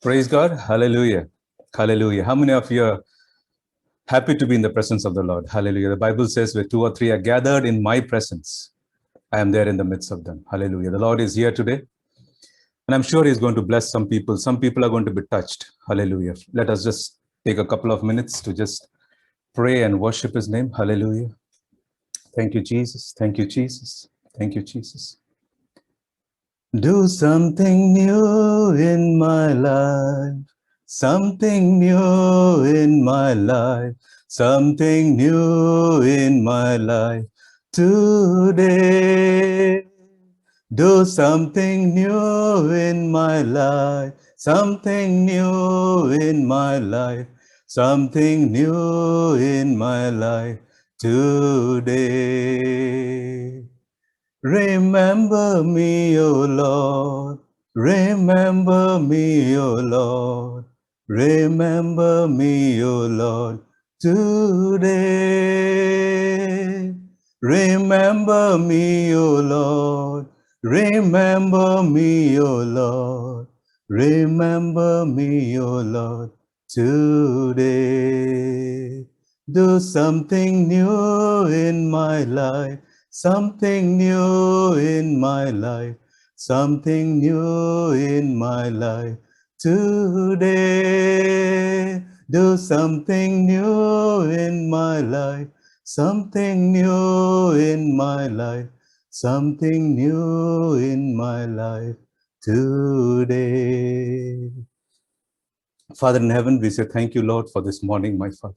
Praise God. Hallelujah. Hallelujah. How many of you are happy to be in the presence of the Lord? Hallelujah. The Bible says where two or three are gathered in my presence, I am there in the midst of them. Hallelujah. The Lord is here today. And I'm sure He's going to bless some people. Some people are going to be touched. Hallelujah. Let us just take a couple of minutes to just pray and worship His name. Hallelujah. Thank you, Jesus. Thank you, Jesus. Thank you, Jesus. Do something new in my life. Something new in my life. Something new in my life today. Do something new in my life. Something new in my life. Something new in my life today. Remember me, O Lord. Remember me, O Lord. Remember me, O Lord, today. Remember me, O Lord. Remember me, O Lord. Remember me, O Lord, today. Do something new in my life. Something new in my life, something new in my life today. Do something new in my life, something new in my life, something new in my life today. Father in heaven, we say thank you, Lord, for this morning, my Father.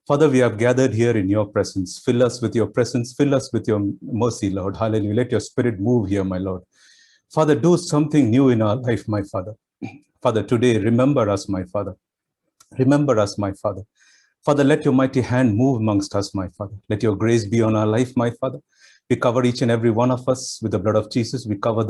Father, we have gathered here in your presence. Fill us with your presence. Fill us with your mercy, Lord. Hallelujah. Let your spirit move here, my Lord. Father, do something new in our life, my Father. Father, today, remember us, my Father. Remember us, my Father. Father, let your mighty hand move amongst us, my Father. Let your grace be on our life, my Father. We cover each and every one of us with the blood of Jesus. We cover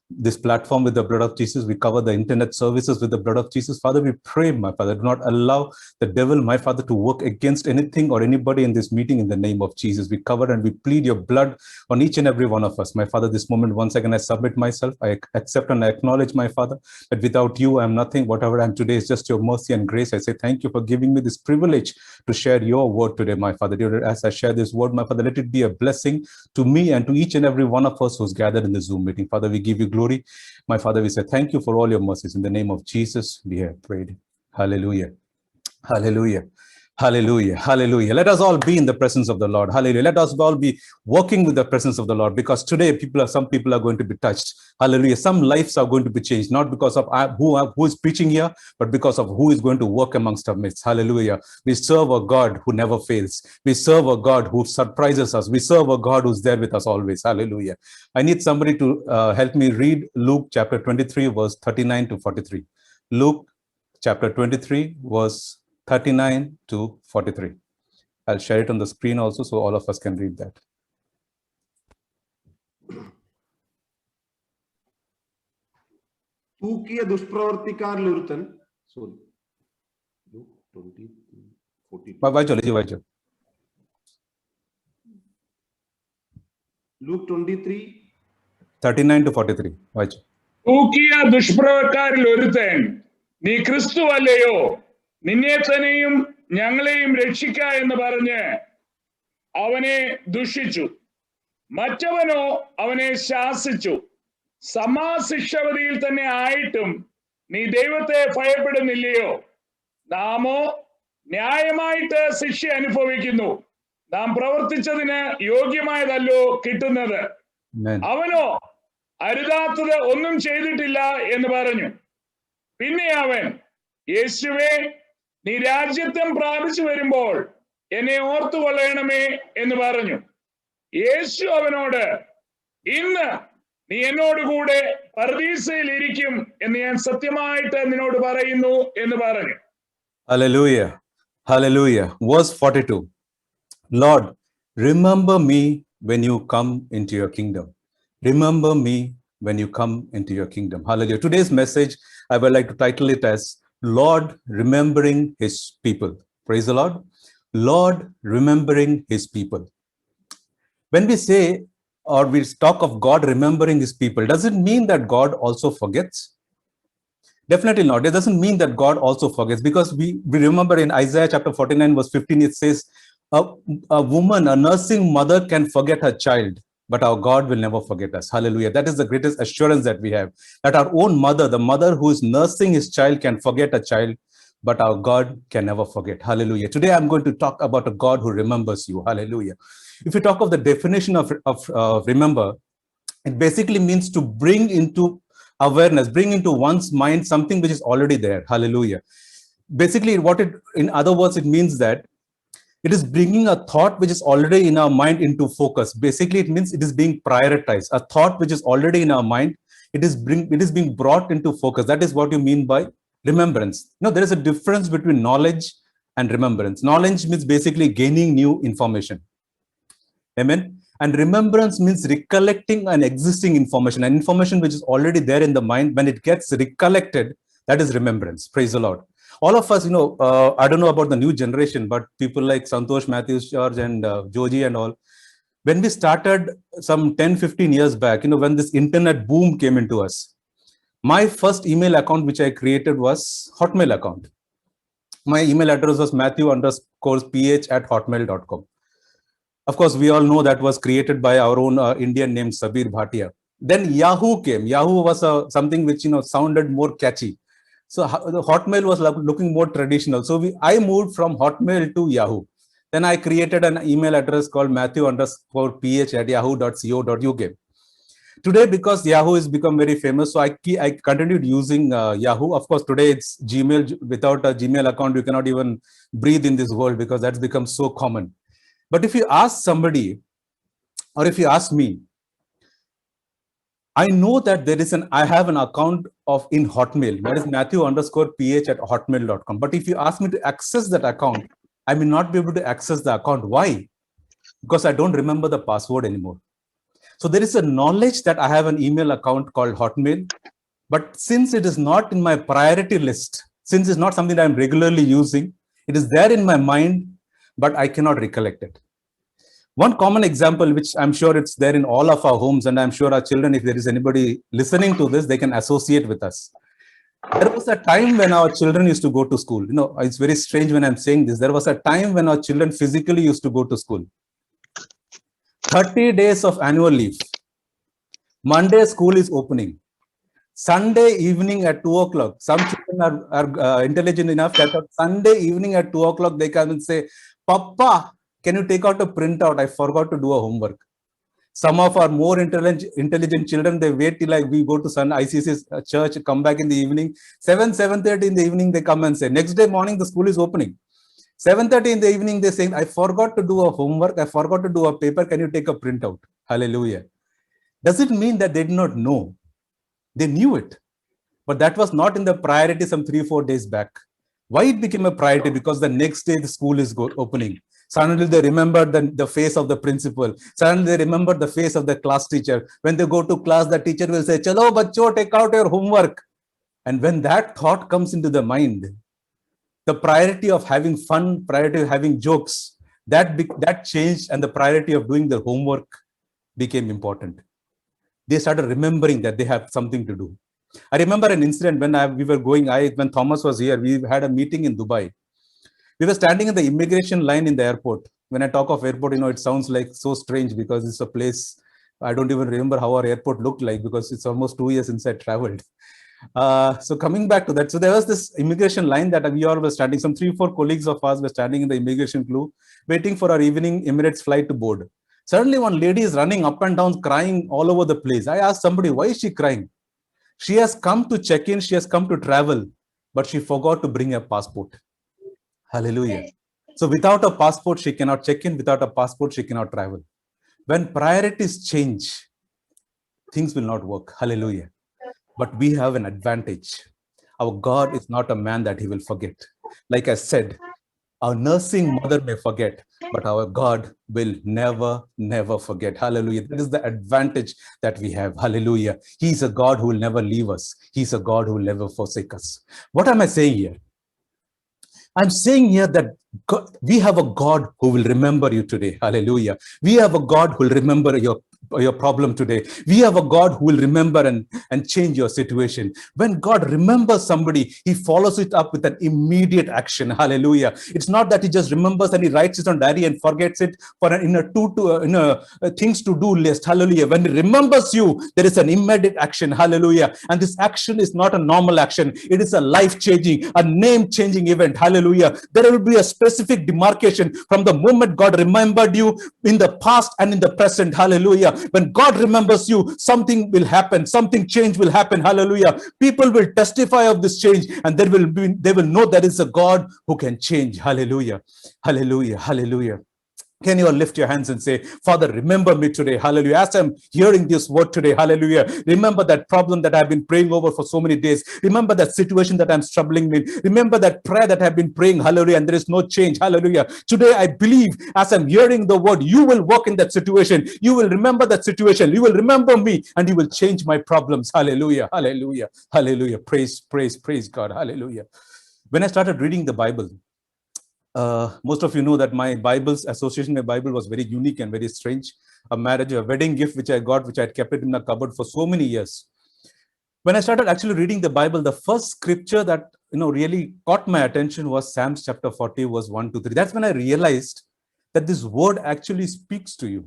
this platform with the blood of Jesus. We cover the internet services with the blood of Jesus. Father, we pray, my Father, do not allow the devil, my Father, to work against anything or anybody in this meeting in the name of Jesus. We cover and we plead your blood on each and every one of us. My Father, this moment, once again, I submit myself. I accept and I acknowledge, my Father, that without you, I am nothing. Whatever I am today is just your mercy and grace. I say thank you for giving me this privilege to share your word today, my Father. Dear, as I share this word, my Father, let it be a blessing to me and to each and every one of us who's gathered in the Zoom meeting. Father, we give you glory. My Father, we say thank you for all your mercies. In the name of Jesus, we have prayed. Hallelujah. Hallelujah. Hallelujah. Hallelujah. Let us all be in the presence of the Lord. Hallelujah. Let us all be walking with the presence of the Lord, because today some people are going to be touched. Hallelujah. Some lives are going to be changed, not because of who is preaching here, but because of who is going to work amongst our midst. Hallelujah. We serve a God who never fails. We serve a God who surprises us. We serve a God who's there with us always. Hallelujah. I need somebody to help me read Luke chapter 23, verse 39 to 43. Luke chapter 23, verse 39 to 43. I'll share it on the screen also so all of us can read that. തൂക്കിയ ദുഷ്പ്രവർത്തിക്കാരിൽ ഒരുത്തൻ sorry Luke 23 39 to 43. തൂക്കിയ ദുഷ്പ്രവർത്തിക്കാരിൽ ഒരുത്തൻ, നീ ക്രിസ്തു അല്ലയോ, നിന്നെ തന്നെയും ഞങ്ങളെയും രക്ഷിക്ക എന്ന് പറഞ്ഞ് അവനെ ദുഷിച്ചു. മറ്റവനോ അവനെ ശാസിച്ചു, സമാശിക്ഷവതിയിൽ തന്നെ ആയിട്ടും നീ ദൈവത്തെ ഭയപ്പെടുന്നില്ലയോ? നാമോ ന്യായമായിട്ട് ശിക്ഷ അനുഭവിക്കുന്നു, നാം പ്രവർത്തിച്ചതിന് യോഗ്യമായതല്ലോ കിട്ടുന്നത്. അവനോ അരുതാത്തത് ഒന്നും ചെയ്തിട്ടില്ല എന്ന് പറഞ്ഞു. പിന്നെ അവൻ, യേശുവേ, നീ രാജ്യത്വം പ്രാപിച്ചു വരുമ്പോൾ എന്നെ ഓർത്തുകൊള്ളണമേ എന്ന് പറഞ്ഞു. യേശു അവനോട്, ഇന്ന് നീ എന്നോടുകൂടെ പർദീസയിൽ ഇരിക്കും എന്ന് ഞാൻ സത്യമായിട്ട് നിന്നോട് പറയുന്നു എന്ന് പറഞ്ഞു. Hallelujah. Hallelujah. Verse 42. Lord, remember me when you come into your kingdom. Remember me when you come into your kingdom. Hallelujah. Today's message, I would like to title it as Lord remembering his people. Praise the Lord. Lord remembering his people. When we say or we talk of God remembering his people, does it mean that God also forgets? Definitely not. It doesn't mean that God also forgets, because we remember in Isaiah chapter 49, verse 15, it says, a woman, a nursing mother can forget her child, but our God will never forget us. Hallelujah. That is the greatest assurance that we have, that our own mother, the mother who is nursing his child, can forget a child, but our God can never forget. Hallelujah. Today, I'm going to talk about a God who remembers you. Hallelujah. If you talk of the definition of remember, it basically means to bring into awareness, bring into one's mind something which is already there. Hallelujah. Basically, in other words, it means that it is bringing a thought which is already in our mind into focus. Basically, it means it is being prioritized. A thought which is already in our mind, it is being brought into focus. That is what you mean by remembrance. Now, there is a difference between knowledge and remembrance. Knowledge means basically gaining new information. Amen. And remembrance means recollecting an existing information, an information which is already there in the mind. When it gets recollected, that is remembrance. Praise the Lord. All of us, I don't know about the new generation, but people like Santosh Matthews, George, and Joji and all, when we started some 10, 15 years back, when this internet boom came into us, my first email account which I created was Hotmail account. My email address was matthew_ph@hotmail.com. Of course, we all know that was created by our own Indian named Sabir Bhatia. Then Yahoo came. Yahoo was something which sounded more catchy. So the Hotmail was looking more traditional. So I moved from Hotmail to Yahoo. Then I created an email address called matthew_ph@yahoo.co.uk. Today, because Yahoo has become very famous, so I continued using Yahoo. Of course, today it's Gmail. Without a Gmail account, you cannot even breathe in this world, because that's become so common. But if you ask somebody, or if you ask me, I know that I have an account in Hotmail, that is matthew_ph@hotmail.com. But if you ask me to access that account, I may not be able to access the account. Why? Because I don't remember the password anymore. So there is a knowledge that I have an email account called Hotmail, but since it is not in my priority list, since it's not something that I'm regularly using, it is there in my mind, but I cannot recollect it. One common example, which I'm sure it's there in all of our homes, and I'm sure our children, if there is anybody listening to this, they can associate with us. There was a time when our children used to go to school. It's very strange when I'm saying this. There was a time when our children physically used to go to school. 30 days of annual leave. Monday, school is opening. Sunday evening at 2 o'clock. Some children are intelligent enough that on Sunday evening at 2 o'clock, they come and say, Papa, can you take out a printout? I forgot to do a homework. Some of our more intelligent children, they wait till we go to ICC's church, come back in the evening. 7:30 in the evening, they come and say, next day morning, the school is opening. 7:30 in the evening, they say, I forgot to do a homework. I forgot to do a paper. Can you take a printout? Hallelujah. Does it mean that they did not know? They knew it. But that was not in the priority some 3-4 days back. Why it became a priority? Because the next day the school is opening. Suddenly they remember the face of the principal. Suddenly they remember the face of the class teacher. When they go to class, the teacher will say, Chalo, bachcho, take out your homework. And when that thought comes into the mind, the priority of having fun, priority of having jokes, that changed, and the priority of doing the homework became important. They started remembering that they have something to do. I remember an incident when when Thomas was here, we had a meeting in Dubai. We were standing in the immigration line in the airport. When I talk of airport, it sounds like so strange, because it's a place, I don't even remember how our airport looked like, because it's almost 2 years since I traveled. So coming back to that, so there was this immigration line that we all were standing, some 3-4 colleagues of us were standing in the immigration queue, waiting for our evening Emirates flight to board. Suddenly one lady is running up and down, crying all over the place. I asked somebody, why is she crying? She has come to check in, she has come to travel, but she forgot to bring a passport. Hallelujah. So without a passport, she cannot check in. Without a passport, she cannot travel. When priorities change, things will not work. Hallelujah. But we have an advantage. Our God is not a man that he will forget. Like I said, our nursing mother may forget, but our God will never, never forget. Hallelujah. That is the advantage that we have. Hallelujah. He's a God who will never leave us. He's a God who will never forsake us. What am I saying here? I'm saying here that we have a God who will remember you today. Hallelujah. We have a God who will remember your problem today. We have a God who will remember and and change your situation. When God remembers somebody, he follows it up with an immediate action. Hallelujah. It's not that he just remembers and he writes it on diary and forgets it in a things to do list. Hallelujah. When he remembers you, there is an immediate action. Hallelujah. And this action is not a normal action. It is a life-changing, a name-changing event. Hallelujah. There will be a specific demarcation from the moment God remembered you in the past and in the present. Hallelujah. When God remembers you, something will happen. Something change will happen. Hallelujah. People will testify of this change, and they will know there is a God who can change. Hallelujah. Hallelujah. Hallelujah. Can you all lift your hands and say, Father, remember me today. Hallelujah. As I'm hearing this word today, hallelujah. Remember that problem that I've been praying over for so many days. Remember that situation that I'm struggling with. Remember that prayer that I've been praying, hallelujah, and there is no change. Hallelujah. Today, I believe as I'm hearing the word, you will walk in that situation. You will remember that situation. You will remember me, and you will change my problems. Hallelujah. Hallelujah. Hallelujah. Praise God. Hallelujah. When I started reading the Bible, most of you know that my Bible's association with Bible was very unique and very strange. A wedding gift which I got, which I had kept it in a cupboard for so many years. When I started actually reading the Bible, the first scripture that really caught my attention was Psalms chapter 40, verse 1 to 3. That's when I realized that this word actually speaks to you.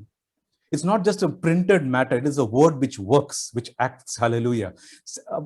It's not just a printed matter. It is a word which works, which acts. Hallelujah.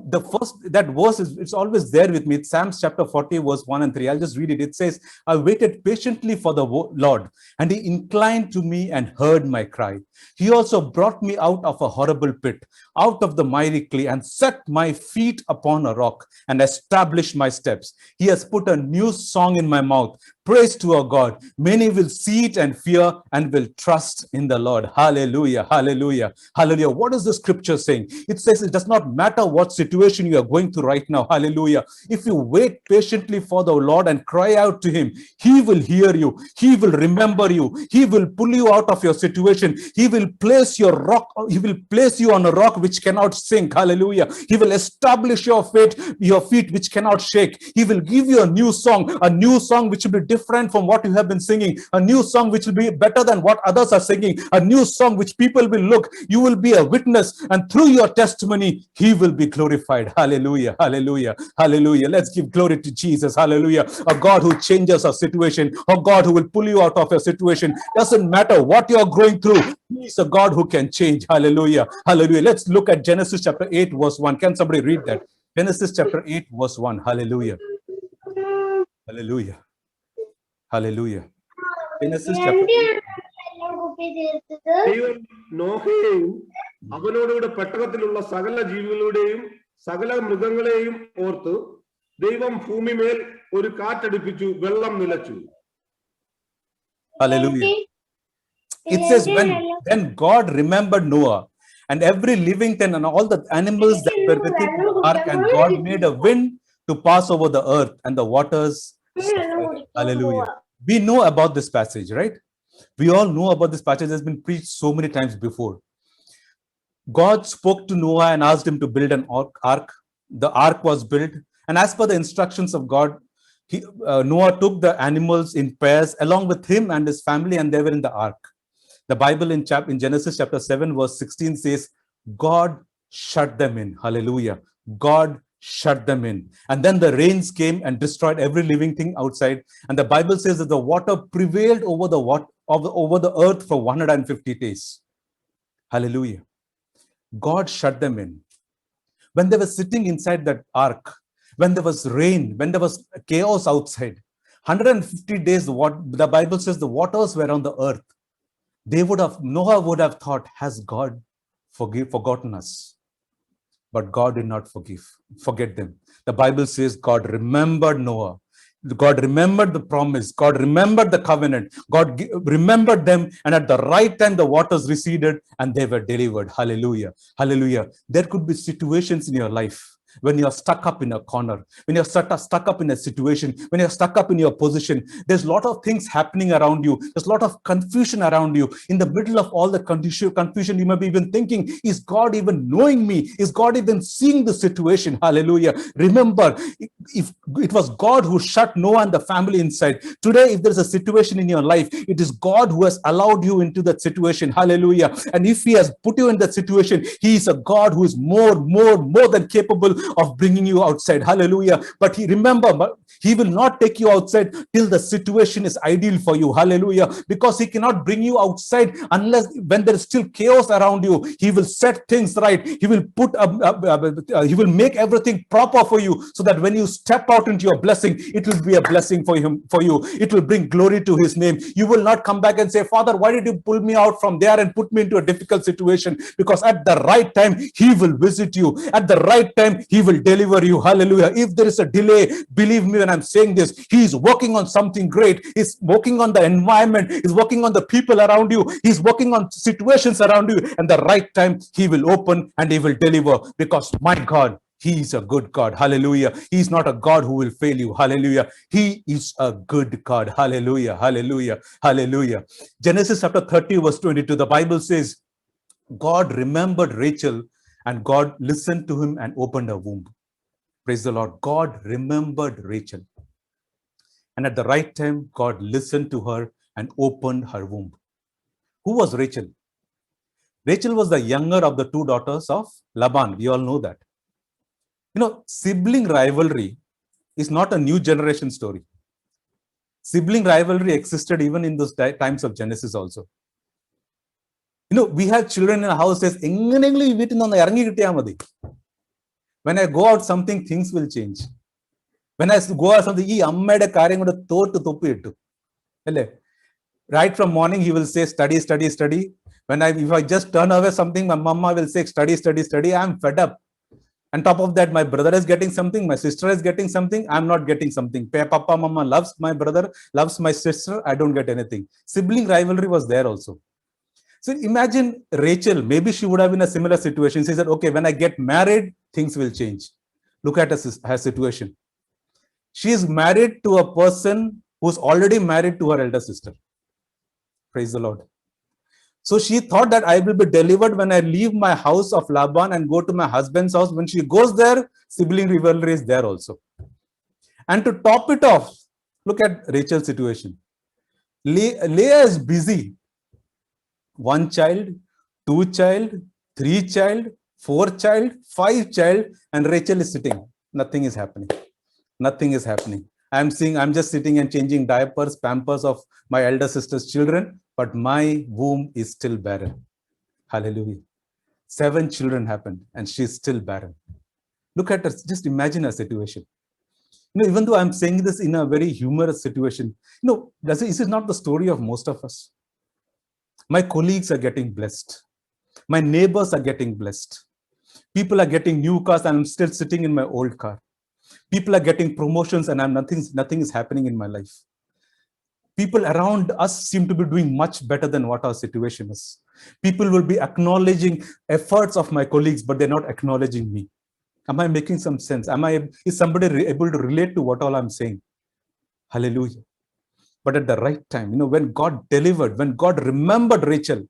That verse it's always there with me. It's Psalms chapter 40, verse 1 and 3. I'll just read it. It says, I waited patiently for the Lord, and he inclined to me and heard my cry. He also brought me out of a horrible pit, out of the miry clay, and set my feet upon a rock and established my steps. He has put a new song in my mouth. Praise to our God. Many will see it and fear and will trust in the Lord. Hallelujah. Hallelujah. Hallelujah. What is the scripture saying? It says it does not matter what situation you are going through right now. Hallelujah. If you wait patiently for the Lord and cry out to him, he will hear you. He will remember you. He will pull you out of your situation. He will place your rock. He will place you on a rock which cannot sink. Hallelujah. He will establish your feet which cannot shake. He will give you a new song which will be different from what you have been singing, a new song which will be better than what others are singing, a new song which people will look. You will be a witness, and through your testimony, he will be glorified. Hallelujah. Hallelujah. Hallelujah. Let's give glory to Jesus. Hallelujah. A God who changes our situation, a God who will pull you out of your situation. Doesn't matter what you're going through. He is a God who can change. Hallelujah. Hallelujah. Let's look at Genesis chapter 8, verse 1. Can somebody read that? Genesis chapter 8, verse 1. Hallelujah. Hallelujah. Hallelujah. Genesis chapter 8. ദൈവം നോഹയെയും അവനോടുകൂടെ പെട്ടകത്തിലുള്ള സകല ജീവികളുടെയും സകല മൃഗങ്ങളെയും ഓർത്തു ദൈവം ഭൂമിമേൽ ഒരു കാറ്റടിപ്പിച്ചു, വെള്ളം നിലച്ചു. Hallelujah. It says when God remembered Noah and every living thing and all the animals that were within the ark, and God made a wind to pass over the earth and the waters. Hallelujah. We know about this passage, right? We all know about this passage. It has been preached so many times before. God spoke to Noah and asked him to build an ark. The ark was built, and as per the instructions of God, Noah took the animals in pairs along with him and his family, and they were in the ark. The Bible in Genesis chapter 7, verse 16 says, God shut them in. Hallelujah. God shut them in. And then the rains came and destroyed every living thing outside. And the Bible says that the water prevailed over the earth for 150 days. Hallelujah. God shut them in. When they were sitting inside that ark, when there was rain, when there was chaos outside, 150 days, the Bible says the waters were on the earth. Noah would have thought, has God forgotten us? But God did not forget them. The Bible says God remembered Noah. God remembered the promise. God remembered the covenant. God remembered them, and at the right time the waters receded and they were delivered. Hallelujah. Hallelujah. There could be situations in your life when you're stuck up in a corner, when you're stuck up in a situation, when you're stuck up in your position. There's a lot of things happening around you. There's a lot of confusion around you. In the middle of all the confusion, you may be even thinking, is God even knowing me? Is God even seeing the situation? Hallelujah. Remember, if it was God who shut Noah and the family inside, today if there's a situation in your life, it is God who has allowed you into that situation. Hallelujah. And if he has put you in that situation, he is a God who is more than capable of bringing you outside. Hallelujah. But remember, he will not take you outside till the situation is ideal for you. Hallelujah. Because he cannot bring you outside unless when there is still chaos around you. He will set things right. He will he will make everything proper for you, so that when you step out into your blessing, it will be a blessing for you. It will bring glory to his name. You will not come back and say, Father, why did you pull me out from there and put me into a difficult situation? Because at the right time, he will visit you. At the right time, he will deliver you. Hallelujah. If there is a delay, believe me when I'm saying this, he is working on something great. He's working on the environment. He's working on the people around you. He's working on situations around you. And the right time, he will open and he will deliver, because my God, he is a good God. Hallelujah. He is not a God who will fail you. Hallelujah. He is a good God. Hallelujah. Hallelujah. Hallelujah. Genesis chapter 30 verse 22, the Bible says, God remembered Rachel and God listened to him and opened her womb. Praise the Lord. God remembered Rachel. And at the right time, God listened to her and opened her womb. Who was Rachel? Rachel was the younger of the two daughters of Laban. We all know that. You know, sibling rivalry is not a new generation story. Sibling rivalry existed even in those times of Genesis also. You know, we have children in our houses. When I go out, things will change. When I go out, right from morning, he will say, study, study, study. If I just turn away something, my mama will say, study, study, study. I'm fed up. On top of that, my brother is getting something, my sister is getting something, I'm not getting something. Papa, mama loves my brother, loves my sister, I don't get anything. Sibling rivalry was there also. So imagine Rachel, maybe she would have been in a similar situation. She said, okay, when I get married, things will change. Look at her situation. She is married to a person who's already married to her elder sister. Praise the Lord. So she thought that I will be delivered when I leave my house of Laban and go to my husband's house. When she goes there, sibling rivalry is there also. And to top it off, look at Rachel's situation. Leah is busy. 1 child, 2 child, 3 child, 4 child, 5 child, and Rachel is sitting. Nothing is happening. Nothing is happening. I'm just sitting and changing diapers, pampers of my elder sister's children, but my womb is still barren. Hallelujah. 7 children happened and she's still barren. Look at her, just imagine her situation. You know, even though I'm saying this in a very humorous situation, you know, this is not the story of most of us. My colleagues are getting blessed. My neighbors are getting blessed. People are getting new cars and I'm still sitting in my old car. People are getting promotions and nothing is happening in my life. People around us seem to be doing much better than what our situation is. People will be acknowledging efforts of my colleagues, but they're not acknowledging me. Am I making some sense? Is somebody able to relate to what all I'm saying? Hallelujah. But at the right time, you know, when God delivered, when God remembered Rachel,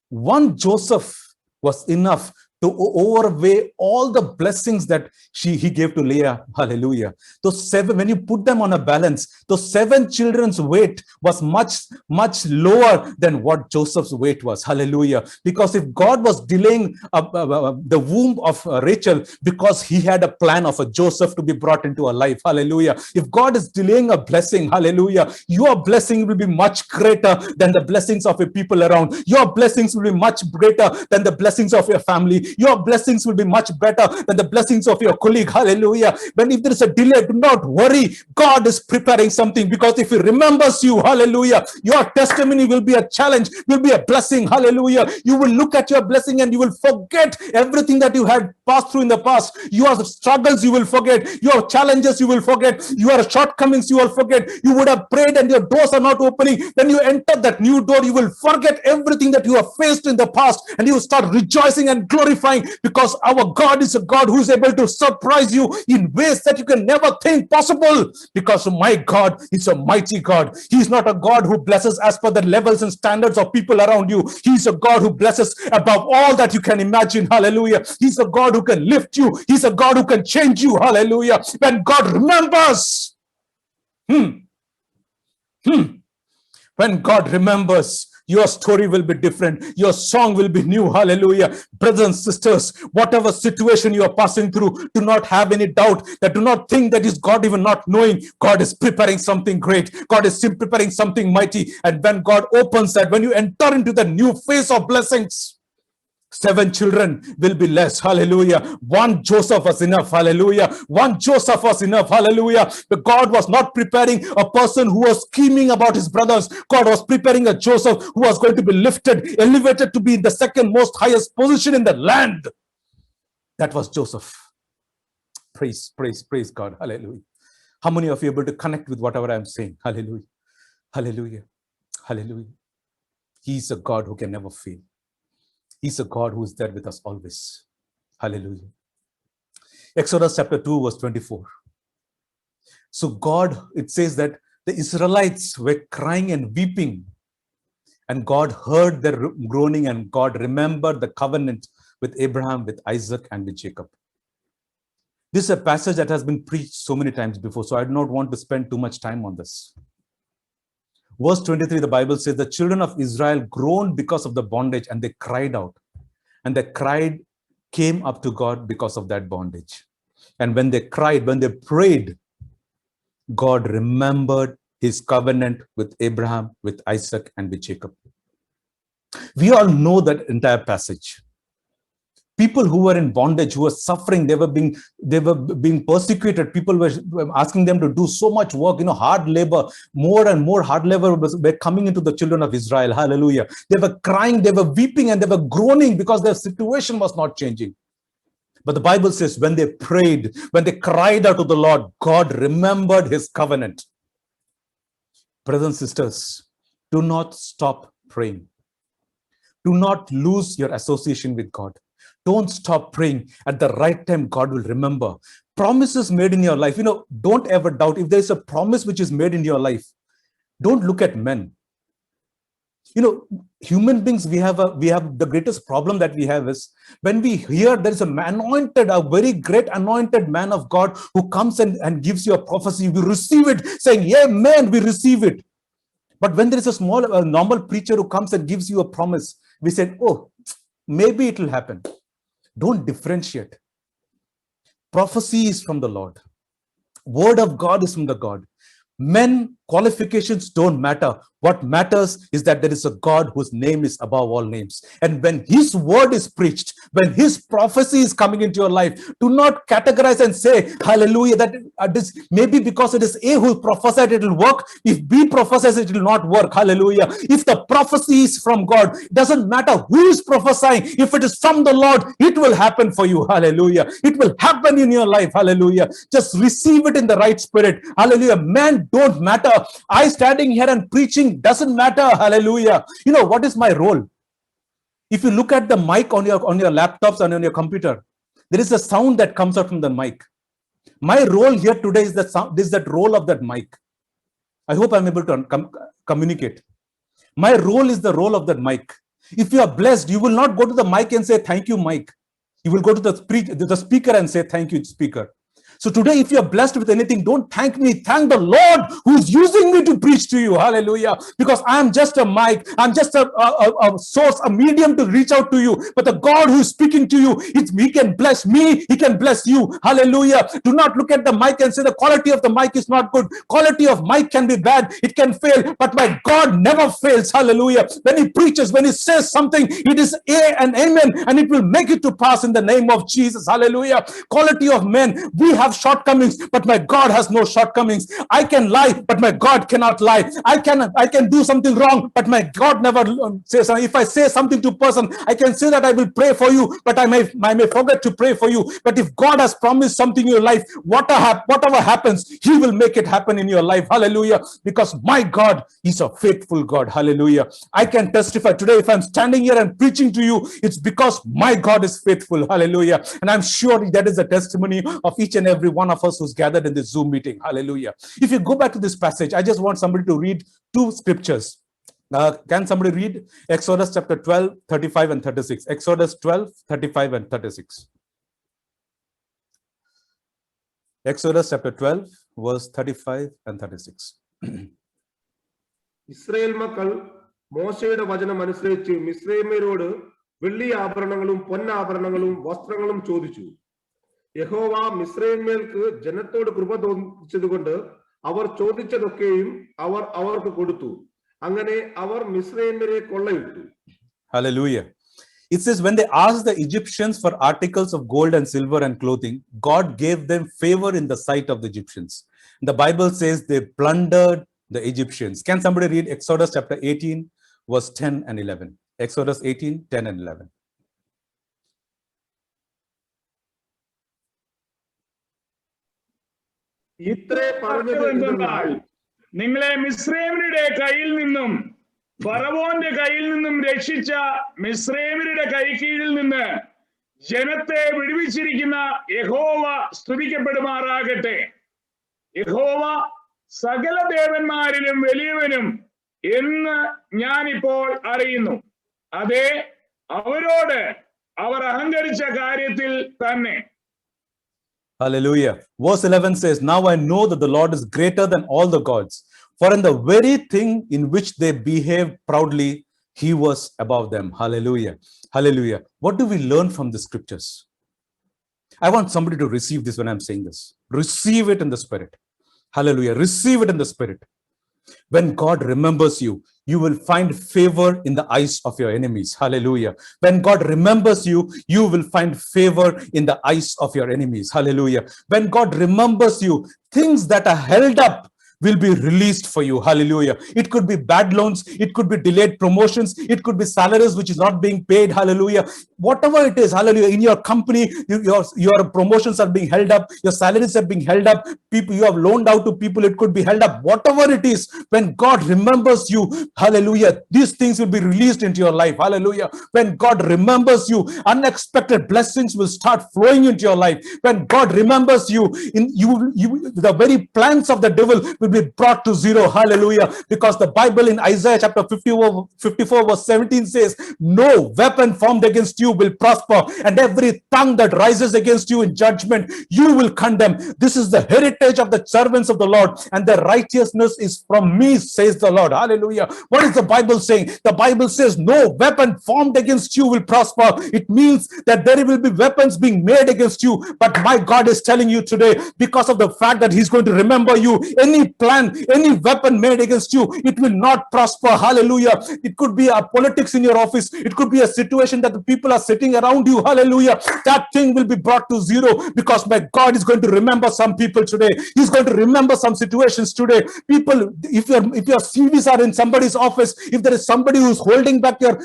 one Joseph was enough to overweigh all the blessings that he gave to Leah. Hallelujah. Those 7, when you put them on a balance, those 7 children's weight was much lower than what Joseph's weight was. Hallelujah. Because if God was delaying the womb of Rachel because he had a plan of a Joseph to be brought into her life. Hallelujah. If God is delaying a blessing, hallelujah, your blessing will be much greater than the blessings of your people around. Your blessings will be much greater than the blessings of your family. Your blessings will be much better than the blessings of your colleague. Hallelujah. If there is a delay, do not worry. God is preparing something, because if he remembers you, hallelujah, your testimony will be a challenge, will be a blessing. Hallelujah. You will look at your blessing and you will forget everything that you had passed through in the past. Your struggles you will forget. Your challenges you will forget. Your shortcomings you will forget. You would have prayed and your doors are not opening. When you enter that new door, you will forget everything that you have faced in the past and you will start rejoicing and glorifying glorifying, because our God is a God who is able to surprise you in ways that you can never think possible, because my God is a mighty God. He is not a God who blesses as per the levels and standards of people around you. He is a God who blesses above all that you can imagine. Hallelujah. He's a God who can lift you. He's a God who can change you. Hallelujah. When God remembers, when God remembers, your story will be different. Your song will be new. Hallelujah. Brothers and sisters, whatever situation you are passing through, do not have any doubt, that do not think that is God even not knowing. God is preparing something great. God is still preparing something mighty. And when God opens that, when you enter into the new phase of blessings, 7 children will be less. Hallelujah. 1 Joseph was enough. Hallelujah. 1 Joseph was enough. Hallelujah. But God was not preparing a person who was scheming about his brothers. God was preparing a Joseph who was going to be lifted, elevated to be in the second most highest position in the land. That was Joseph. Praise God. Hallelujah. How many of you are able to connect with whatever I'm saying? Hallelujah. Hallelujah. Hallelujah. He's a God who can never fail. He's a God who is there with us always. Hallelujah. Exodus chapter 2, verse 24. So God, it says that the Israelites were crying and weeping, and God heard their groaning, and God remembered the covenant with Abraham, with Isaac, and with Jacob. This is a passage that has been preached so many times before, so I do not want to spend too much time on this. Verse 23, the Bible says, the children of Israel groaned because of the bondage, and they cried out. And they cried, came up to God because of that bondage. And when they cried, when they prayed, God remembered his covenant with Abraham, with Isaac, and with Jacob. We all know that entire passage. People who were in bondage, who were suffering, they were being persecuted. People were asking them to do so much work, hard labor, more and more hard labor were coming into the children of Israel. Hallelujah. They were crying, they were weeping, and they were groaning because their situation was not changing. But the Bible says when they prayed, when they cried out to the Lord, God remembered his covenant. Brothers and sisters, do not stop praying. Do not lose your association with God. Don't stop praying. At the right time, God will remember. Promises made in your life, don't ever doubt. If there's a promise which is made in your life, don't look at men. Human beings, we have the greatest problem that we have is when we hear there is a very great anointed man of God who comes and gives you a prophecy, we receive it saying, amen, we receive it. But when there is a normal preacher who comes and gives you a promise, we say, oh, maybe it will happen. Don't differentiate. Prophecy is from the Lord. Word of God is from the God. Men, qualifications don't matter. What matters is that there is a God whose name is above all names. And when his word is preached, when his prophecy is coming into your life, do not categorize and say, hallelujah, that this maybe because it is A who prophesied it will work. If B prophesies it will not work. Hallelujah. If the prophecy is from God, it doesn't matter who is prophesying. If it is from the Lord, it will happen for you. Hallelujah. It will happen in your life. Hallelujah. Just receive it in the right spirit. Hallelujah. Man don't matter. I standing here and preaching doesn't matter. Hallelujah. What is my role? If you look at the mic on your laptops and on your computer, there is a sound that comes out from the mic. My role here today is that role of that mic. I hope I'm able to communicate. My role is the role of that mic. If you are blessed, you will not go to the mic and say, thank you, mic. You will go to the speaker and say, thank you, speaker. So today, if you are blessed with anything, don't thank me. Thank the Lord who is using me to preach to you. Hallelujah. Because I am just a mic. I'm just a source, a medium to reach out to you. But the God who is speaking to you, he can bless me. He can bless you. Hallelujah. Do not look at the mic and say the quality of the mic is not good. Quality of mic can be bad. It can fail. But my God never fails. Hallelujah. When he preaches, when he says something, it is a and amen. And it will make it to pass in the name of Jesus. Hallelujah. Quality of men. We have have shortcomings, but my God has no shortcomings. I can lie, but my God cannot lie. I can do something wrong, but my God never says. If I say something to a person, I can say that I will pray for you, but I may forget to pray for you. But if God has promised something in your life, whatever happens, he will make it happen in your life. Hallelujah. Because my God is a faithful God. Hallelujah. I can testify today, if I'm standing here and preaching to you, it's because my God is faithful. Hallelujah. And I'm sure that is a testimony of each and every one of us who's gathered in this Zoom meeting. Hallelujah. If you go back to this passage, I just want somebody to read two scriptures. Can somebody read Exodus chapter 12, 35 and 36? Exodus 12, 35 and 36. Exodus chapter 12, verse 35 and 36. Israel മക്കൾ മോശയുടെ വചനം അനുസരിച്ച് മിസ്രയീമ്യരോട് വെള്ളി ആഭരണങ്ങളും പൊന്നാഭരണങ്ങളും വസ്ത്രങ്ങളും ചോദിച്ചു. യഹോവ മിസ്രയീമ്യർക്ക് ജനത്തോട് കൃപ തോന്നിച്ചതുകൊണ്ട് അവർ ചോദിച്ചതൊക്കെയും അവർ അവർക്ക് കൊടുത്തു. അങ്ങനെ അവർ മിസ്രയീമ്യരെ കൊള്ളയിട്ടു. Hallelujah. It says, when they asked the Egyptians for articles of gold and silver and clothing, God gave them favor in the sight of the Egyptians. The Bible says they plundered the Egyptians. Can somebody read Exodus chapter 18, verse 10 and 11? Exodus 18, 10 and 11. ഇത്രേ പറഞ്ഞത് എന്തെന്നാൽ നിങ്ങളെ മിസ്രയീമ്യരുടെ കയ്യിൽ നിന്നും ഫറവോന്റെ കയ്യിൽ നിന്നും രക്ഷിച്ച മിസ്രയീമ്യരുടെ കൈക്കീഴിൽ നിന്ന് ജനത്തെ വിടുവിച്ചിരിക്കുന്ന യഹോവ സ്തുതിക്കപ്പെടുമാറാകട്ടെ. യഹോവ സകല ദേവന്മാരിലും വലിയവനും എന്ന് ഞാനിപ്പോൾ അറിയുന്നു. അതെ, അവരോട് അവർ അഹങ്കരിച്ച കാര്യത്തിൽ തന്നെ. Hallelujah. Verse 11 says, now I know that the Lord is greater than all the gods, for in the very thing in which they behaved proudly, he was above them. Hallelujah. Hallelujah. What do we learn from the scriptures? I want somebody to receive this when I'm saying this. Receive it in the spirit. Hallelujah. Receive it in the spirit. When God remembers you, you will find favor in the eyes of your enemies. Hallelujah. When God remembers you, you will find favor in the eyes of your enemies. Hallelujah. When God remembers you, things that are held up will be released for you. Hallelujah. It could be bad loans. It could be delayed promotions. It could be salaries which is not being paid. Hallelujah. Whatever it is, hallelujah, in your company, your promotions are being held up. Your salaries are being held up. People you have loaned out to people, it could be held up. Whatever it is, when God remembers you, hallelujah, these things will be released into your life. Hallelujah. When God remembers you, unexpected blessings will start flowing into your life. When God remembers you, the very plans of the devil will be brought to zero. Hallelujah. Because the Bible in Isaiah chapter 54 verse 17 says, no weapon formed against you will prosper, and every tongue that rises against you in judgment you will condemn. This is the heritage of the servants of the Lord, and their righteousness is from me, says the Lord. Hallelujah. What is the Bible saying? The Bible says no weapon formed against you will prosper. It means that there will be weapons being made against you, but my God is telling you today, because of the fact that he's going to remember you, any plan, any weapon made against you, it will not prosper. Hallelujah. It could be a politics in your office. It could be a situation that the people are sitting around you. Hallelujah. That thing will be brought to zero, because my God is going to remember some people today. He's going to remember some situations today. People, if your CVs are in somebody's office, if there is somebody who's holding back your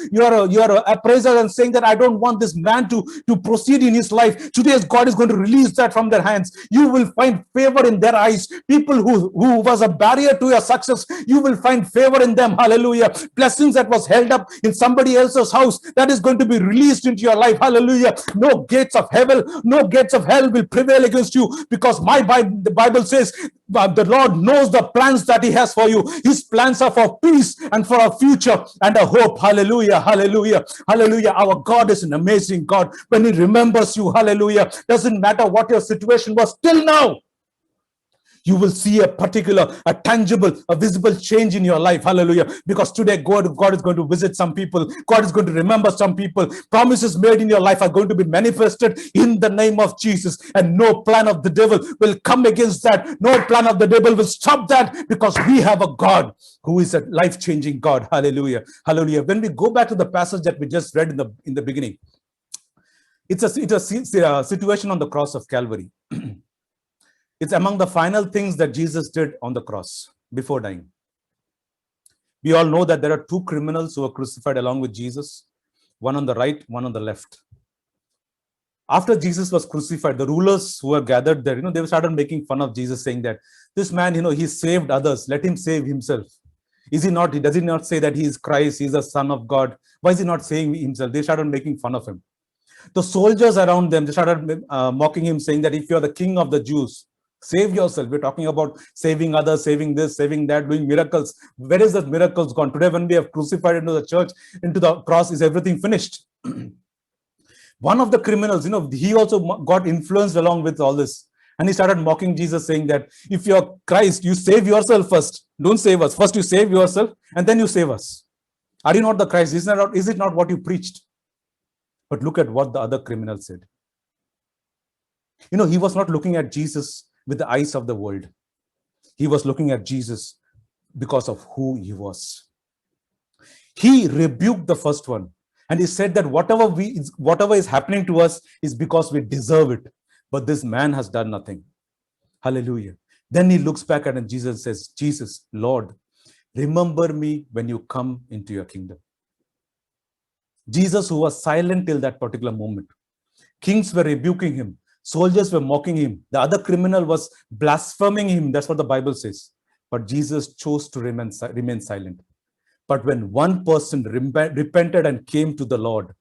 appraisal and saying that I don't want this man to proceed in his life, today God is going to release that from their hands. You will find favor in their eyes. People who was a barrier to your success, you will find favor in them. Hallelujah. Blessings that was held up in somebody else's house, that is going to be released into your life. Hallelujah. No gates of hell, no gates of hell will prevail against you, because the Bible says the Lord knows the plans that he has for you. His plans are for peace and for a future and a hope. Hallelujah. Hallelujah. Hallelujah. Our God is an amazing God. When he remembers you, hallelujah, doesn't matter what your situation was till now, you will see a tangible, a visible change in your life. Hallelujah. Because today God is going to visit some people. God is going to remember some people. Promises made in your life are going to be manifested in the name of Jesus. And no plan of the devil will come against that. No plan of the devil will stop that, because we have a God who is a life-changing God. Hallelujah. Hallelujah. When we go back to the passage that we just read in the beginning, it's a situation on the cross of Calvary. It's among the final things that Jesus did on the cross before dying. We all know that there are two criminals who were crucified along with Jesus, one on the right, one on the left. After Jesus was crucified, the rulers who were gathered there, they started making fun of Jesus, saying that this man, he saved others. Let him save himself. Does he not say that he is Christ, he is the Son of God? Why is he not saying himself? They started making fun of him. The soldiers around them, they started mocking him, saying that if you're the king of the Jews, save yourself. We're talking about saving others, saving this, saving that, doing miracles. Where is the miracles gone? Today, when we have crucified into the church, into the cross, is everything finished? One of the criminals, he also got influenced along with all this. And he started mocking Jesus, saying that if you're Christ, you save yourself first. Don't save us. First you save yourself and then you save us. Are you not the Christ? Is it not what you preached? But look at what the other criminal said. He was not looking at Jesus with the eyes of the world. He was looking at Jesus because of who he was. He rebuked the first one. And he said that whatever is happening to us is because we deserve it. But this man has done nothing. Hallelujah. Then he looks back at it and Jesus says, Jesus, Lord, remember me when you come into your kingdom. Jesus, who was silent till that particular moment. Kings were rebuking him. Soldiers were mocking him. The other criminal was blaspheming him. That's what the Bible says. But Jesus chose to remain silent. But when one person repented and came to the Lord,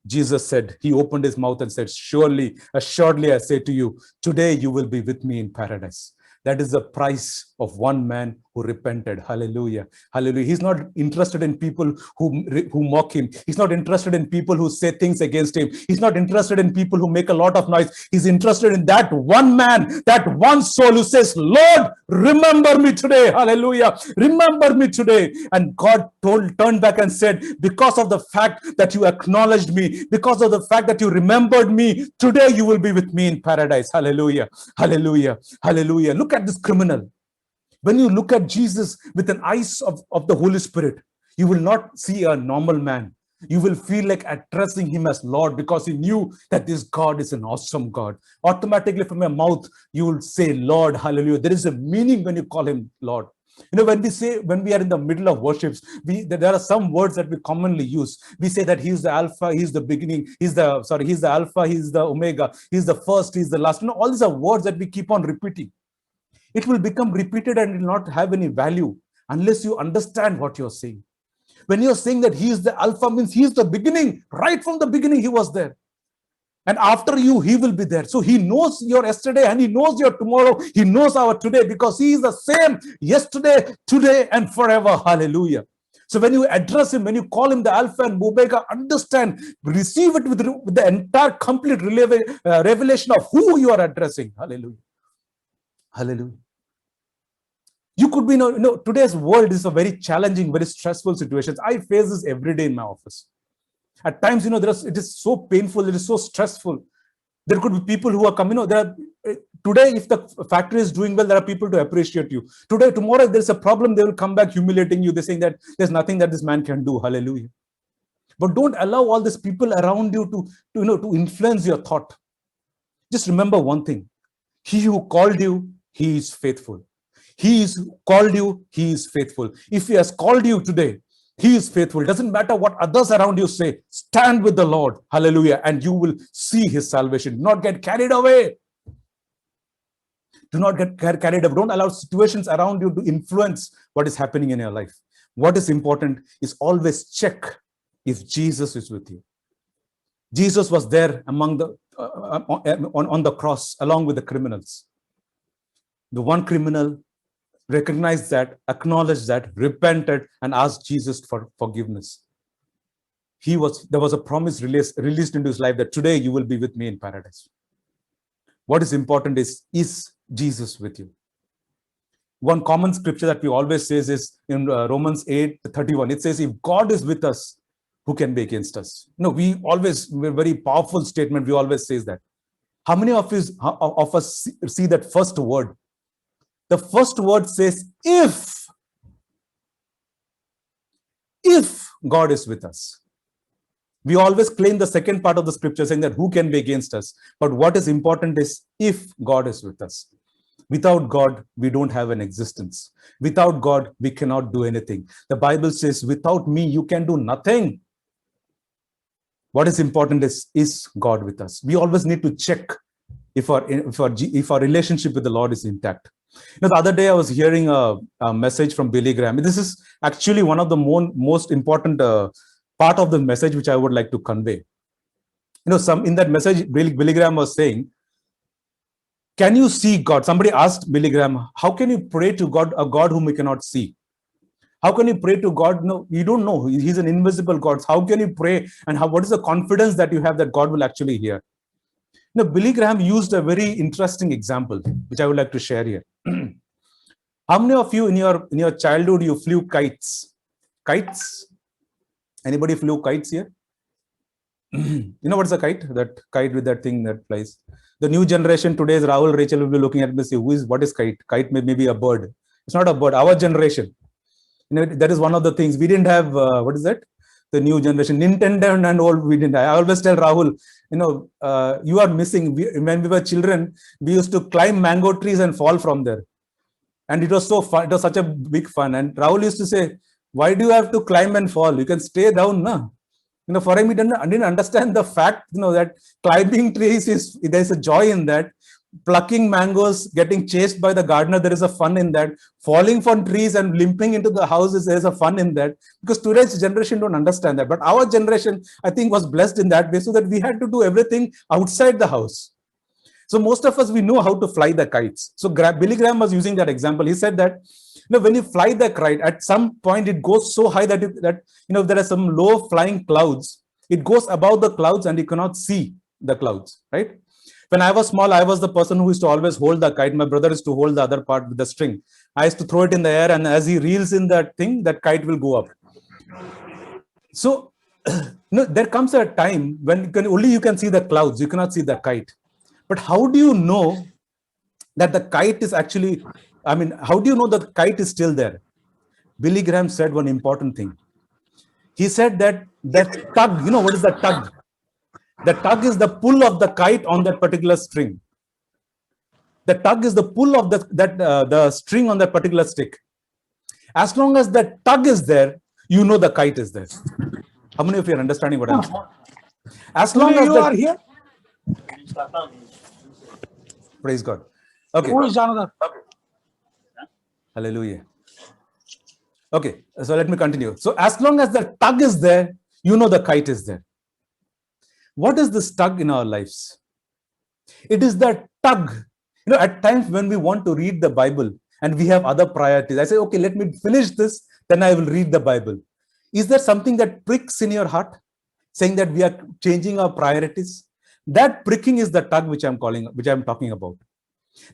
Jesus said, he opened his mouth and said, surely, assuredly, I say to you, today you will be with me in paradise. That is the price of one man who repented. Hallelujah. Hallelujah. He's not interested in people who mock him. He's not interested in people who say things against him. He's not interested in people who make a lot of noise. He's interested in that one man, that one soul who says, Lord, remember me today. Hallelujah. Remember me today. And God turned back and said, because of the fact that you acknowledged me, because of the fact that you remembered me, today you will be with me in paradise. Hallelujah. Hallelujah. Hallelujah. Look at this criminal. When you look at Jesus with an eyes of the Holy Spirit, you will not see a normal man. You will feel like addressing him as Lord, because he knew that this God is an awesome God. Automatically from your mouth, you will say, Lord, hallelujah. There is a meaning when you call him Lord. When we are in the middle of worships, there are some words that we commonly use. We say that he's the Alpha, he's the beginning, he's the Alpha, he's the Omega, he's the first, he's the last. All these are words that we keep on repeating. It will become repeated and it will not have any value unless you understand what you're saying. When you're saying that he is the Alpha, means he is the beginning. Right from the beginning, he was there. And after you, he will be there. So he knows your yesterday and he knows your tomorrow. He knows our today, because he is the same yesterday, today, and forever. Hallelujah. So when you address him, when you call him the Alpha and Omega, understand, receive it with the entire complete revelation of who you are addressing. Hallelujah. Hallelujah. You could be, today's world is a very challenging, very stressful situation. I face this every day in my office. At times, it is so painful, it is so stressful. There could be people who are coming, today, if the factory is doing well, there are people to appreciate you. Tomorrow, if there's a problem, they will come back humiliating you. They're saying that there's nothing that this man can do. Hallelujah. But don't allow all these people around you to influence your thought. Just remember one thing. He who called you, he is faithful. He is called you, he is faithful. If he has called you today, he is faithful. It doesn't matter what others around you say. Stand with the Lord. Hallelujah. And you will see his salvation. Do not get carried away. Do not get carried away. Don't allow situations around you to influence what is happening in your life. What is important is always check if Jesus is with you. Jesus was there among on the cross along with the criminals. The one criminal recognized that, acknowledged that, repented, and asked Jesus for forgiveness. There was a promise released into his life that today you will be with me in paradise. What is important is Jesus with you? One common scripture that we always say is in Romans 8:31. It says, if God is with us, who can be against us? We're very powerful statement. We always say that. How many of us see that first word? The first word says, if God is with us. We always claim the second part of the scripture saying that who can be against us? But what is important is if God is with us. Without God, we don't have an existence. Without God, we cannot do anything. The Bible says, without me, you can do nothing. What is important is God with us. We always need to check if our relationship with the Lord is intact. You know, the other day I was hearing a message from Billy Graham. This is actually one of the most important part of the message which I would like to convey. You know, in that message, Billy Graham was saying, can you see God? Somebody asked Billy Graham, how can you pray to God, a God whom we cannot see? How can you pray to God? No, you don't know. He's an invisible God. How can you pray? And what is the confidence that you have that God will actually hear? You know, Billy Graham used a very interesting example, which I would like to share here. How many of you in your childhood you flew kites? Kites? Anybody flew kites here? You know what's a kite? That kite with that thing that flies. The new generation today's Rahul, Rachel will be looking at me and say, what is kite? Kite may be a bird. It's not a bird. Our generation. You know, that is one of the things. We didn't have, what is that? The new generation, Nintendo and all, we didn't. I always tell Rahul, you know, you are missing. When we were children, we used to climb mango trees and fall from there. And it was so fun. It was such a big fun. And Rahul used to say, why do you have to climb and fall? You can stay down, no? You know, for him, I didn't understand the fact, you know, that climbing trees there's a joy in that. Plucking mangoes, getting chased by the gardener, there is a fun in that. Falling from trees and limping into the houses, there is a fun in that. Because today's generation don't understand that. But our generation, I think, was blessed in that way, so that we had to do everything outside the house. So most of us, we know how to fly the kites. So Billy Graham was using that example. He said that, you know, when you fly the kite, at some point it goes so high that you know, there are some low flying clouds. It goes above the clouds and you cannot see the clouds, right? When I was small, I was the person who used to always hold the kite. My brother used to hold the other part with the string. I used to throw it in the air, and as he reels in that thing, that kite will go up. So, you know, there comes a time when only you can see the clouds. You cannot see the kite. But how do you know that the kite is actually, I mean, how do you know that the kite is still there? Billy Graham said one important thing. He said that tug, you know, what is the tug? The tug is the pull of the kite on that particular string. The tug is the pull of the string on that particular stick. As long as the tug is there, you know the kite is there. How many of you are understanding what I'm saying? As long as you are here. Praise God. Okay. Who is Jonathan? Hallelujah. Okay, so let me continue. So as long as the tug is there, you know the kite is there. What is this tug in our lives? It is that tug. You know, at times when we want to read the Bible and we have other priorities, I say, okay, let me finish this, then I will read the Bible. Is there something that pricks in your heart, saying that we are changing our priorities? That pricking is the tug which I'm talking about.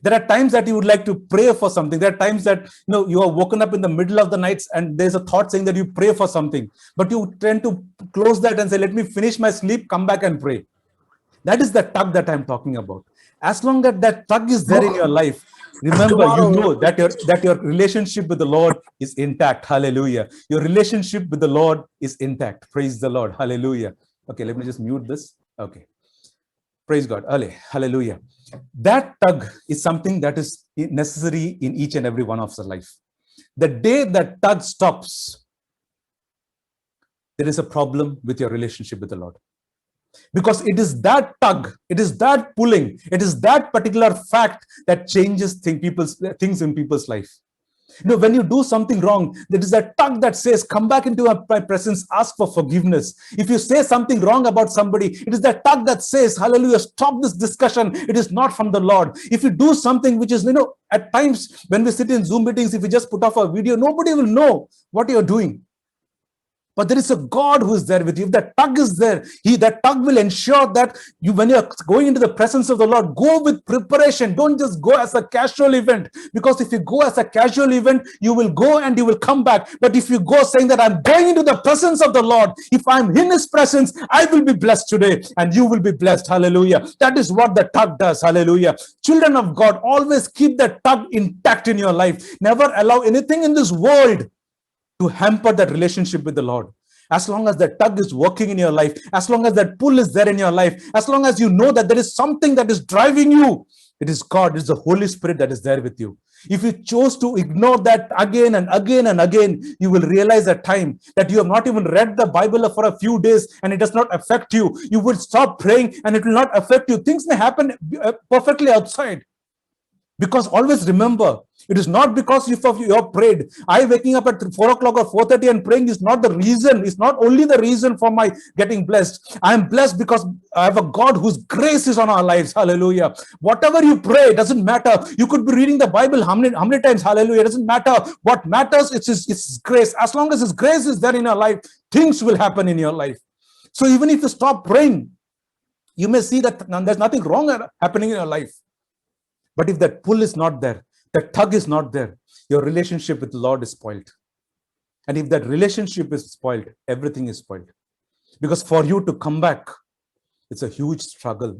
There are times that you would like to pray for something. There are times that, you know, you are woken up in the middle of the night and there's a thought saying that you pray for something, but you tend to close that and say, let me finish my sleep, come back and pray. That is the tug that I'm talking about. As long as that tug is there in your life, remember, you know that your relationship with the Lord is intact. Hallelujah. Your relationship with the Lord is intact. Praise the Lord. Hallelujah. Okay, let me just mute this. Okay. Praise God. Hallelujah. That tug is something that is necessary in each and every one of our life. The day that tug stops, there is a problem with your relationship with the Lord. Because it is that tug, it is that pulling, it is that particular fact that changes things in people's life. You know, when you do something wrong, there is a tug that says, come back into my presence, ask for forgiveness. If you say something wrong about somebody, it is that tug that says, hallelujah, stop this discussion. It is not from the Lord. If you do something which is, you know, at times when we sit in Zoom meetings, if we just put off a video, nobody will know what you're doing. But there is a God who is there with you. If that tug is there, that tug will ensure that you, when you're going into the presence of the Lord, go with preparation. Don't just go as a casual event. Because if you go as a casual event, you will go and you will come back. But if you go saying that I'm going into the presence of the Lord, if I'm in his presence, I will be blessed today and you will be blessed. Hallelujah. That is what the tug does. Hallelujah. Children of God, always keep that tug intact in your life. Never allow anything in this world to hamper that relationship with the Lord. As long as that tug is working in your life, as long as that pull is there in your life, as long as you know that there is something that is driving you It is God, it is the Holy Spirit that is there with you. If you chose to ignore that again and again and again, you will realize at time that you have not even read the Bible for a few days and it does not affect you. You will stop praying and it will not affect you. Things may happen perfectly outside. Because always remember, it is not because you have prayed. I waking up at 4 o'clock or 4:30 and praying is not the reason. It's not only the reason for my getting blessed. I am blessed because I have a God whose grace is on our lives. Hallelujah. Whatever you pray, it doesn't matter. You could be reading the Bible how many times. Hallelujah. It doesn't matter. What matters is His grace. As long as His grace is there in your life, things will happen in your life. So even if you stop praying, you may see that there's nothing wrong happening in your life. But if that pull is not there, that tug is not there, your relationship with the Lord is spoiled. And if that relationship is spoiled, everything is spoiled. Because for you to come back, it's a huge struggle.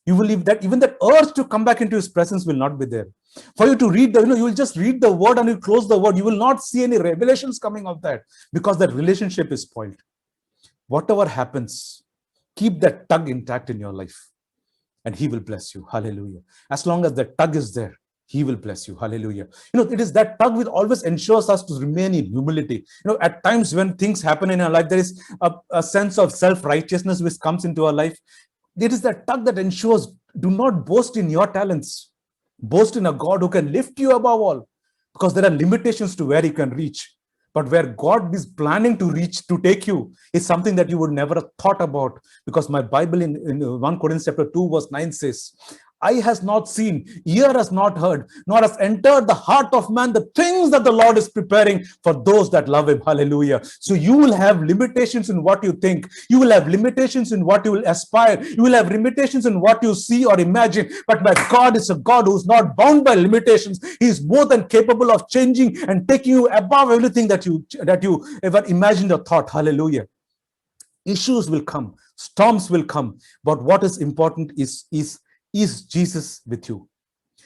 You will leave that, even that urge to come back into His presence will not be there. For you to read you will just read the word and you close the word. You will not see any revelations coming of that because that relationship is spoiled. Whatever happens, keep that tug intact in your life. And He will bless you. Hallelujah. As long as the tug is there, He will bless you. Hallelujah. It is that tug which always ensures us to remain in humility. At times when things happen in our life, there is a sense of self-righteousness which comes into our life. It is that tug that ensures, do not boast in your talents. Boast in a God who can lift you above all. Because there are limitations to where He can reach. But where God is planning to reach, to take you, is something that you would never have thought about. Because my Bible in 1 Corinthians chapter 2 verse 9 says, eye has not seen, ear has not heard, nor has entered the heart of man the things that the Lord is preparing for those that love Him. Hallelujah. So you will have limitations in what you think. You will have limitations in what you will aspire. You will have limitations in what you see or imagine. But my God is a God who is not bound by limitations. He is more than capable of changing and taking you above everything that you ever imagined or thought. Hallelujah. Issues will come. Storms will come. But what is important is Jesus with you?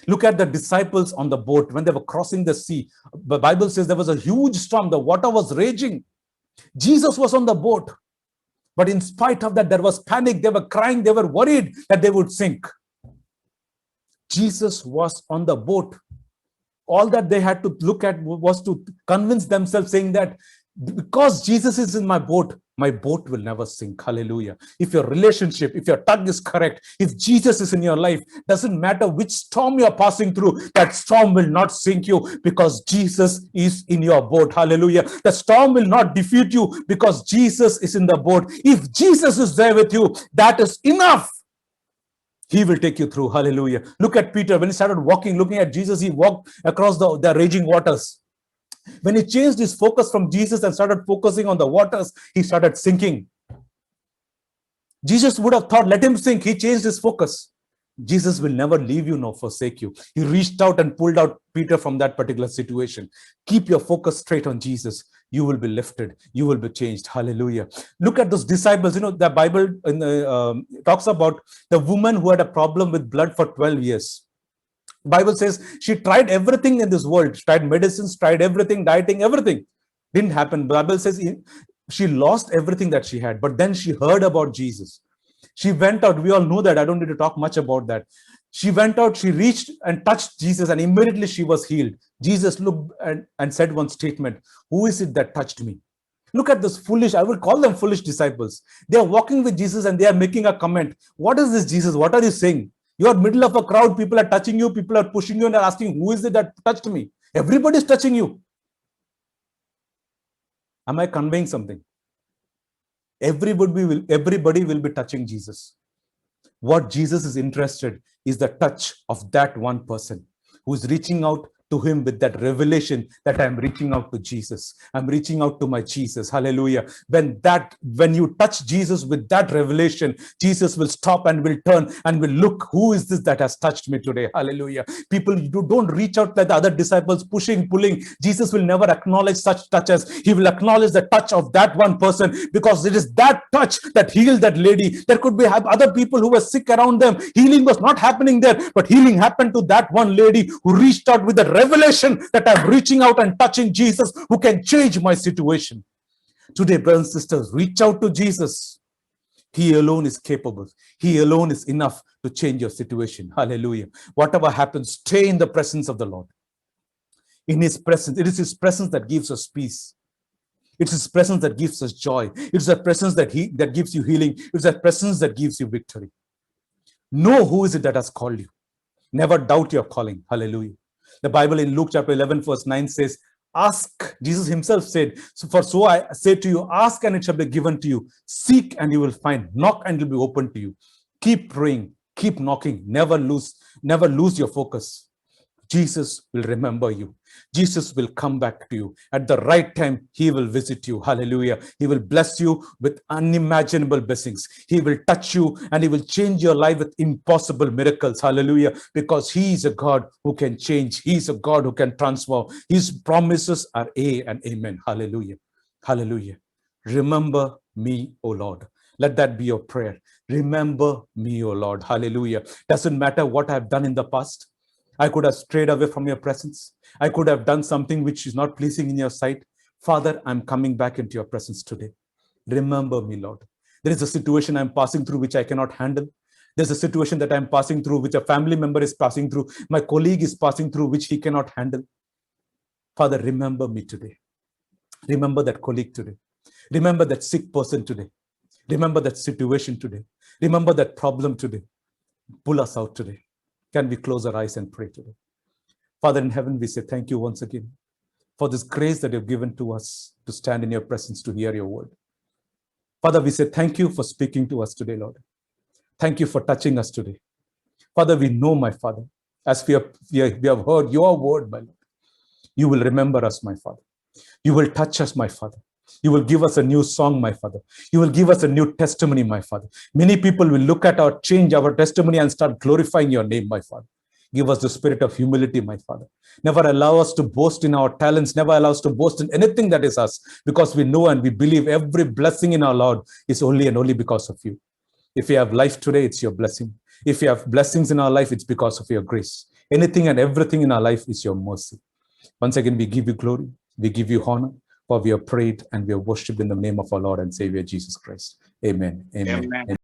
Look at the disciples on the boat when they were crossing the sea. The Bible says there was a huge storm. The water was raging. Jesus was on the boat. But in spite of that, there was panic. They were crying. They were worried that they would sink. Jesus was on the boat. All that they had to look at was to convince themselves, saying that because Jesus is in my boat will never sink. Hallelujah. If your relationship, if your tug is correct, if Jesus is in your life, doesn't matter which storm you're passing through, that storm will not sink you because Jesus is in your boat. Hallelujah. The storm will not defeat you because Jesus is in the boat. If Jesus is there with you, that is enough. He will take you through. Hallelujah. Look at Peter. When he started walking, looking at Jesus, he walked across the raging waters. When he changed his focus from Jesus and started focusing on the waters, he started sinking. Jesus would have thought, let him sink. He changed his focus. Jesus will never leave you nor forsake you. He reached out and pulled out Peter from that particular situation. Keep your focus straight on Jesus. You will be lifted. You will be changed. Hallelujah. Look at those disciples. The Bible talks about the woman who had a problem with blood for 12 years. Bible says she tried everything in this world. She tried medicines, tried everything, dieting, everything. Didn't happen. Bible says she lost everything that she had. But then she heard about Jesus. She went out. We all know that. I don't need to talk much about that. She went out. She reached and touched Jesus and immediately she was healed. Jesus looked and said one statement. Who is it that touched me? Look at this foolish, I will call them foolish disciples. They are walking with Jesus and they are making a comment. What is this, Jesus? What are you saying? You are middle of a crowd, people are touching you, people are pushing you and are asking, who is it that touched me? Everybody is touching you. Am I conveying something? Everybody will be touching Jesus. What Jesus is interested is the touch of that one person who is reaching out to him with that revelation that I'm reaching out to Jesus. I'm reaching out to my Jesus. Hallelujah. When you touch Jesus with that revelation, Jesus will stop and will turn and will look, who is this that has touched me today? Hallelujah. People, you don't reach out like the other disciples, pushing, pulling. Jesus will never acknowledge such touches. He will acknowledge the touch of that one person because it is that touch that healed that lady. There could be other people who were sick around them. Healing was not happening there, but healing happened to that one lady who reached out with the revelation that I'm reaching out and touching Jesus who can change my situation. Today, brothers and sisters, reach out to Jesus. He alone is capable. He alone is enough to change your situation. Hallelujah. Whatever happens, stay in the presence of the Lord. In his presence, it is his presence that gives us peace. It's his presence that gives us joy. It's that presence that gives you healing. It's that presence that gives you victory. Know who is it that has called you. Never doubt your calling. Hallelujah. The Bible in Luke chapter 11 verse 9 says, ask. Jesus himself said, so I say to you, ask and it shall be given to you. Seek and you will find. Knock and it will be opened to you. Keep praying. Keep knocking. Never lose your focus. Jesus will remember you. Jesus will come back to you. At the right time, he will visit you. Hallelujah. He will bless you with unimaginable blessings. He will touch you and he will change your life with impossible miracles. Hallelujah. Because he is a God who can change. He is a God who can transform. His promises are A and amen. Hallelujah. Hallelujah. Remember me, O Lord. Let that be your prayer. Remember me, O Lord. Hallelujah. Doesn't matter what I've done in the past. I could have strayed away from your presence. I could have done something which is not pleasing in your sight. Father, I'm coming back into your presence today. Remember me, Lord. There is a situation I'm passing through which I cannot handle. There's a situation that I'm passing through which a family member is passing through. My colleague is passing through which he cannot handle. Father, remember me today. Remember that colleague today. Remember that sick person today. Remember that situation today. Remember that problem today. Pull us out today. Can we close our eyes and pray today? Father in heaven, we say thank you once again for this grace that you've given to us to stand in your presence to hear your word. Father, we say thank you for speaking to us today, Lord. Thank you for touching us today. Father, we know, my Father, as we have heard your word, my Lord, you will remember us, my Father. You will touch us, my Father. You will give us a new song, my Father. You will give us a new testimony, my Father. Many people will look at our change, our testimony, and start glorifying your name, my Father. Give us the spirit of humility, my Father. Never allow us to boast in our talents. Never allow us to boast in anything that is us, because we know and we believe every blessing in our Lord is only and only because of you. If we have life today, it's your blessing. If we have blessings in our life, it's because of your grace. Anything and everything in our life is your mercy. Once again, we give you glory. We give you honor. For we have prayed and we have worshipped in the name of our Lord and Savior Jesus Christ. Amen. Amen. Amen. Amen.